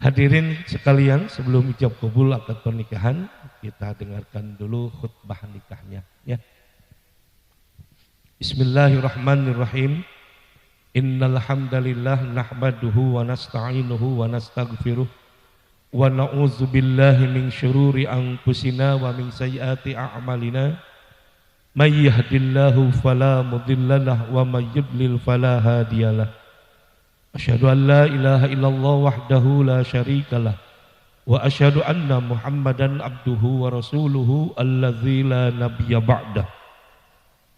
Hadirin sekalian, sebelum ijab kabul akad pernikahan, kita dengarkan dulu khutbah nikahnya ya. Bismillahirrahmanirrahim. Innal hamdalillah nahmaduhu wa nasta'inuhu wa nastaghfiruh wa na'udzu billahi min syururi anfusina wa min sayyiati a'malina. May yahdihillahu fala mudhillalah wa may yudlil fala hadiyalah. Asyhadu an la ilaha illallah wahdahu la syarikalah wa asyhadu anna Muhammadan abduhu wa rasuluhu alladzi la nabiyya ba'dah.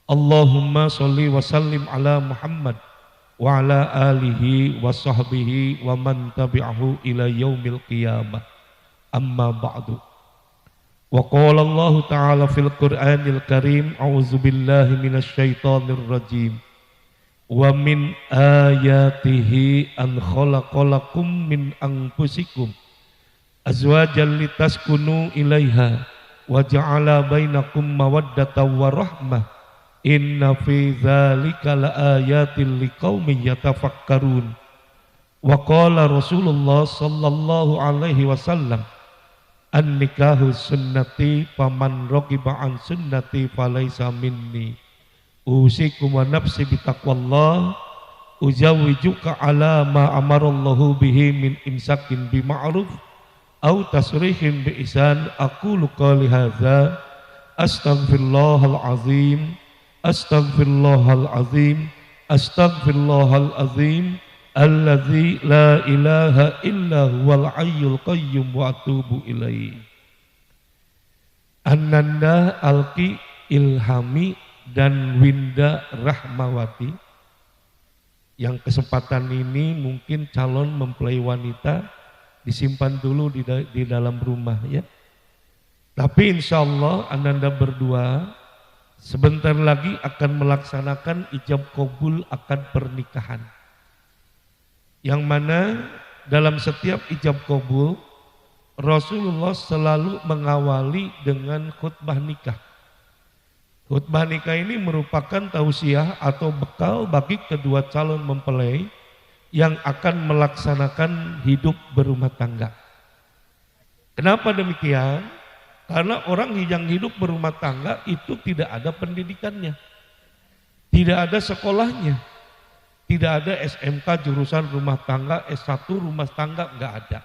Allahumma sholli wa sallim ala Muhammad wa ala alihi wa sahbihi wa man tabi'ahu ila yaumil qiyamah. Amma ba'du. Wa qala Allah ta'ala fil Qur'anil Karim, a'udzu billahi minasy syaithanir rajim. Wa min ayatihi an khalaqalakum min anfusikum azwajan litaskunu ilaiha wa ja'ala bainakum mawaddatan wa rahmah inna fi dzalika laayatil liqaumin yatafakkarun. Wa qala Rasulullah sallallahu alaihi wasallam, an-nikahu sunnati faman raqiba an sunnati falaysa minni. Usikum wa nafsi bitaqwallah uzawijuka ala ma amarallahu bihi min imsakin bima'ruf au tasrihin bi ihsan. Aqulu qali hadza astaghfirullahal azim astaghfirullahal azim astaghfirullahal azim alladzi la ilaha illa huwal hayyul qayyum wa atubu ilaihi. Ananda Alki Ilhami dan Winda Rahmawati, yang kesempatan ini mungkin calon mempelai wanita disimpan dulu di dalam rumah ya. Tapi insya Allah Ananda berdua sebentar lagi akan melaksanakan ijab kabul akad pernikahan, yang mana dalam setiap ijab kabul Rasulullah selalu mengawali dengan khutbah nikah. Khutbah nikah ini merupakan tausiah atau bekal bagi kedua calon mempelai yang akan melaksanakan hidup berumah tangga. Kenapa demikian? Karena orang yang hidup berumah tangga itu tidak ada pendidikannya, tidak ada sekolahnya, tidak ada SMK jurusan rumah tangga, S1 rumah tangga, enggak ada.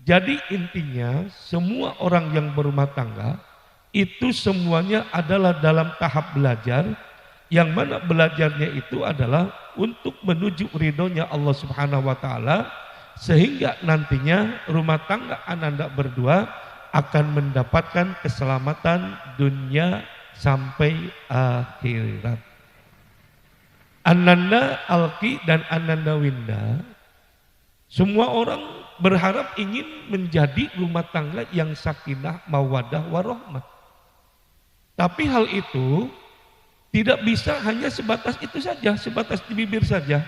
Jadi intinya semua orang yang berumah tangga itu semuanya adalah dalam tahap belajar, yang mana belajarnya itu adalah untuk menuju ridhonya Allah Subhanahu wa taala, sehingga nantinya rumah tangga Ananda berdua akan mendapatkan keselamatan dunia sampai akhirat. Ananda Alki dan Ananda Winda, semua orang berharap ingin menjadi rumah tangga yang sakinah, mawaddah, warahmah. Tapi hal itu tidak bisa hanya sebatas itu saja, sebatas di bibir saja.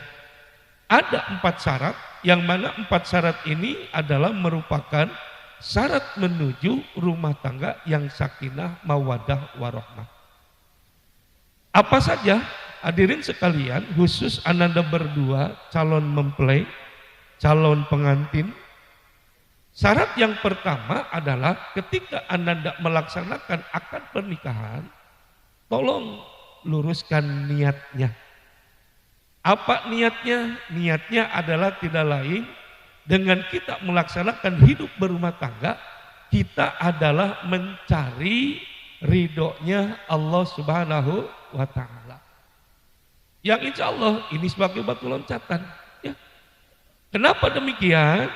Ada 4 syarat, yang mana 4 syarat ini adalah merupakan syarat menuju rumah tangga yang sakinah, mawaddah, warahmah. Apa saja? Hadirin sekalian, khusus Ananda berdua, calon mempelai, calon pengantin. Syarat yang pertama adalah ketika Ananda melaksanakan akad pernikahan, tolong luruskan niatnya. Apa niatnya? Niatnya adalah tidak lain, dengan kita melaksanakan hidup berumah tangga, kita adalah mencari ridhonya Allah Subhanahu wa taala. Yang insya Allah ini sebagai batu loncatan ya. Kenapa demikian?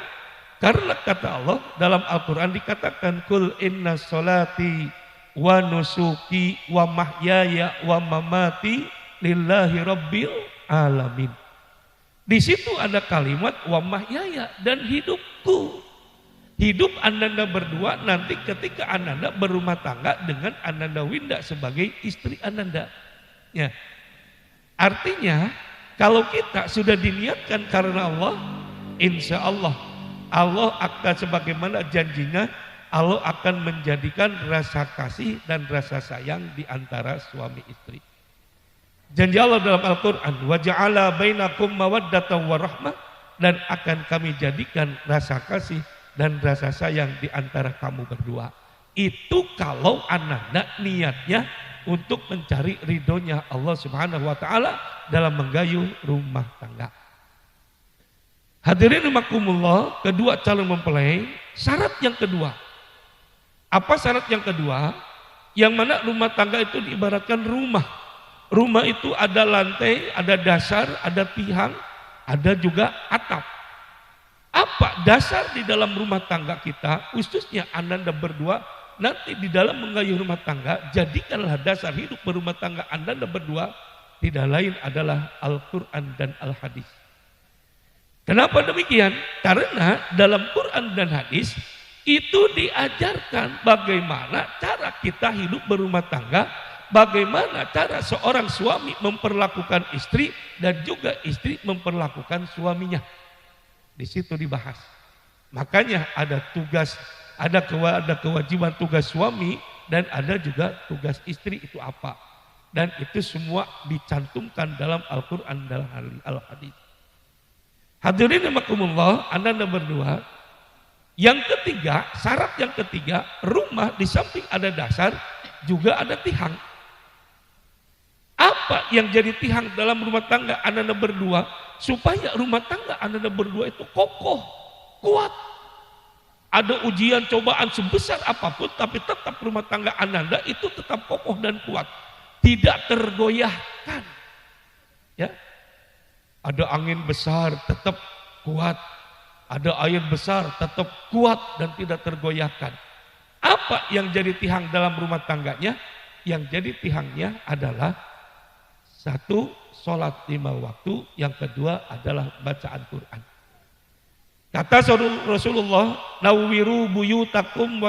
Karena kata Allah dalam Al-Quran dikatakan, kul inna sholati wa nusuki wa mahyaya wa mamati lillahi rabbil alamin. Di situ ada kalimat wa mahyaya, dan hidupku. Hidup Ananda berdua nanti ketika Ananda berumah tangga dengan Ananda Winda sebagai istri Ananda. Ya. Artinya kalau kita sudah diniatkan karena Allah, insya Allah Allah akan sebagaimana janjinya, Allah akan menjadikan rasa kasih dan rasa sayang di antara suami istri. Janji Allah dalam Al-Quran, wa ja'ala bainakum mawaddatan wa rahmah, dan akan kami jadikan rasa kasih dan rasa sayang di antara kamu berdua. Itu kalau ananda niatnya untuk mencari ridhonya Allah Subhanahu wa taala dalam menggayuh rumah tangga. Hadirin rahimakumullah, kedua calon mempelai, syarat yang kedua. Apa syarat yang kedua? Yang mana rumah tangga itu diibaratkan rumah. Rumah itu ada lantai, ada dasar, ada tiang, ada juga atap. Apa dasar di dalam rumah tangga kita, khususnya ananda berdua, nanti di dalam menggayuh rumah tangga, jadikanlah dasar hidup berumah tangga ananda berdua, tidak lain adalah Al-Quran dan Al-Hadis. Kenapa demikian? Karena dalam Quran dan Hadis, itu diajarkan bagaimana cara kita hidup berumah tangga, bagaimana cara seorang suami memperlakukan istri dan juga istri memperlakukan suaminya. Di situ dibahas. Makanya ada tugas, ada kewajiban tugas suami dan ada juga tugas istri itu apa. Dan itu semua dicantumkan dalam Al-Quran dan Al-Hadis. Hadirin rahimakumullah, ananda berdua. Yang ketiga, syarat yang ketiga, rumah di samping ada dasar juga ada tiang. Apa yang jadi tiang dalam rumah tangga ananda berdua? Supaya rumah tangga ananda berdua itu kokoh, kuat. Ada ujian cobaan sebesar apapun, tapi tetap rumah tangga ananda itu tetap kokoh dan kuat, tidak tergoyahkan. Ya, ada angin besar tetap kuat, ada air besar tetap kuat dan tidak tergoyahkan. Apa yang jadi tiang dalam rumah tangganya? Yang jadi tiangnya adalah satu, sholat 5 waktu. Yang kedua adalah bacaan Quran. Kata Rasulullah, nawwiru buyutakum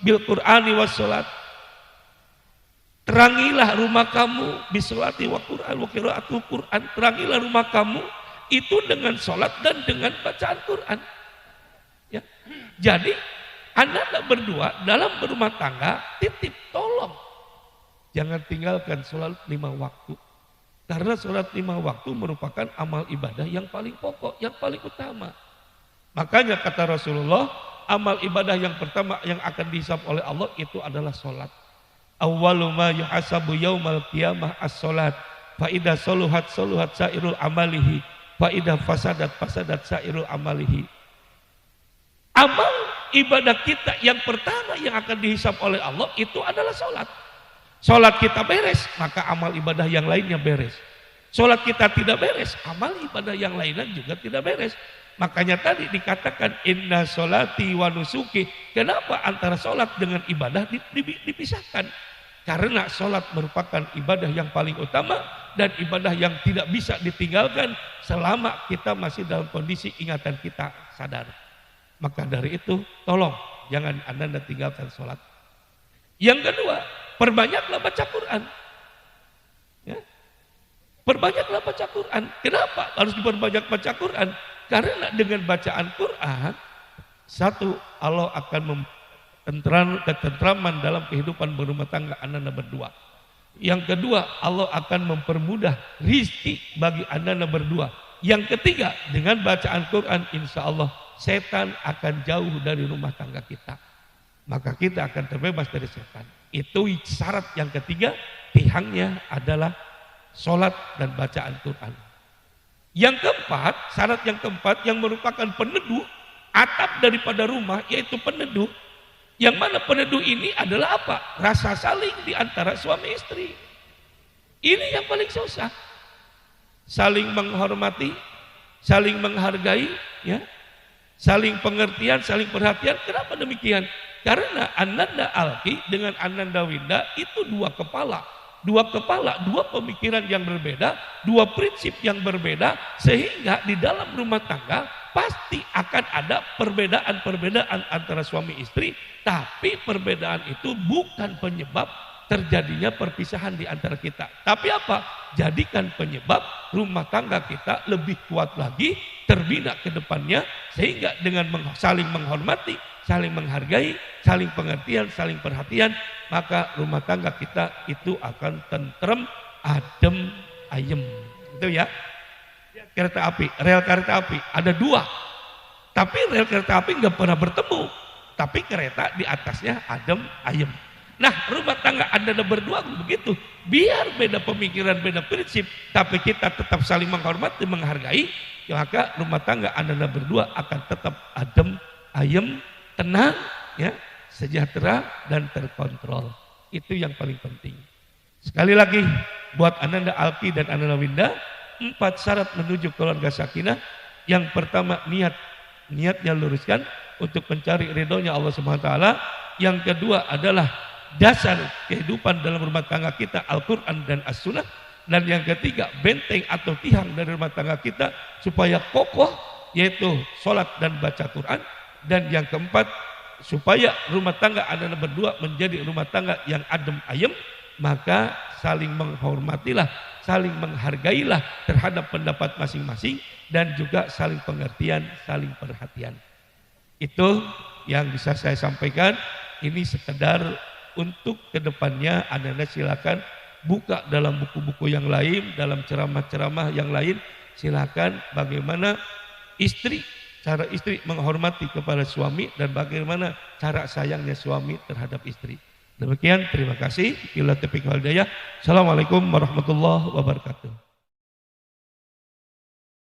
bil Qur'ani was sholat. Terangilah rumah kamu bisolati wa Quran wa qiraatul Quran. Terangilah rumah kamu itu dengan sholat dan dengan bacaan Quran. Ya. Jadi anak berdua dalam berumah tangga titip tolong jangan tinggalkan sholat 5 waktu. Karena sholat 5 waktu merupakan amal ibadah yang paling pokok, yang paling utama. Makanya kata Rasulullah, amal ibadah yang pertama yang akan dihisab oleh Allah itu adalah sholat. Awwalu ma yuhasabu yaumal qiyamah as-sholat. Fa idza saluhat sairul amalihi, fa idza fasadat sairul amalihi. Amal ibadah kita yang pertama yang akan dihisab oleh Allah itu adalah sholat. Sholat kita beres, maka amal ibadah yang lainnya beres. Sholat kita tidak beres, amal ibadah yang lainnya juga tidak beres. Makanya tadi dikatakan inna sholati wa nusuki. Kenapa antara sholat dengan ibadah dipisahkan? Karena sholat merupakan ibadah yang paling utama dan ibadah yang tidak bisa ditinggalkan selama kita masih dalam kondisi ingatan kita sadar. Maka dari itu tolong jangan Anda tinggalkan sholat. Yang kedua, perbanyaklah baca Quran. Ya. Perbanyaklah baca Quran. Kenapa harus diperbanyak baca Quran? Karena dengan bacaan Quran, satu, Allah akan ketentraman dalam kehidupan berumah tangga Anda berdua. Yang kedua, Allah akan mempermudah rizki bagi Anda berdua. Yang ketiga, dengan bacaan Quran, insya Allah setan akan jauh dari rumah tangga kita. Maka kita akan terbebas dari setan. Itu syarat yang ketiga, tiangnya adalah sholat dan bacaan Quran. Yang keempat, syarat yang keempat yang merupakan peneduh atap daripada rumah, yaitu peneduh. Yang mana peneduh ini adalah apa? Rasa saling di antara suami istri. Ini yang paling susah. Saling menghormati, saling menghargai, ya, saling pengertian, saling perhatian. Kenapa demikian? Karena Ananda Alki dengan Ananda Winda itu dua kepala, dua pemikiran yang berbeda, dua prinsip yang berbeda, sehingga di dalam rumah tangga pasti akan ada perbedaan-perbedaan antara suami istri, tapi perbedaan itu bukan penyebab terjadinya perpisahan di antara kita. Tapi apa? Jadikan penyebab rumah tangga kita lebih kuat lagi, terbina ke depannya, sehingga dengan saling menghormati, saling menghargai, saling pengertian, saling perhatian, maka rumah tangga kita itu akan tentrem, adem, ayem. Itu ya. kereta api, rel kereta api, ada 2. Tapi rel kereta api nggak pernah bertemu. Tapi kereta di atasnya adem ayem. Nah, rumah tangga Anda berdua begitu. Biar beda pemikiran, beda prinsip, tapi kita tetap saling menghormati, menghargai, maka rumah tangga Anda berdua akan tetap adem, ayem, tenang, ya, sejahtera dan terkontrol. Itu yang paling penting. Sekali lagi, buat Ananda Alki dan Ananda Winda, 4 syarat menuju keluarga sakinah. Yang pertama, niatnya luruskan untuk mencari ridhonya Allah Subhanahu wa taala. Yang kedua adalah dasar kehidupan dalam rumah tangga kita Al-Quran dan As-Sunnah. Dan yang ketiga, benteng atau tiang dari rumah tangga kita supaya kokoh, yaitu sholat dan baca Quran. Dan yang keempat, supaya rumah tangga Anda berdua menjadi rumah tangga yang adem ayem, maka saling menghormatilah, saling menghargailah terhadap pendapat masing-masing, dan juga saling pengertian, saling perhatian. Itu yang bisa saya sampaikan. Ini sekedar untuk kedepannya. Anda silakan buka dalam buku-buku yang lain, dalam ceramah-ceramah yang lain, silakan bagaimana cara istri menghormati kepada suami dan bagaimana cara sayangnya suami terhadap istri. Demikian, terima kasih. Assalamualaikum warahmatullahi wabarakatuh.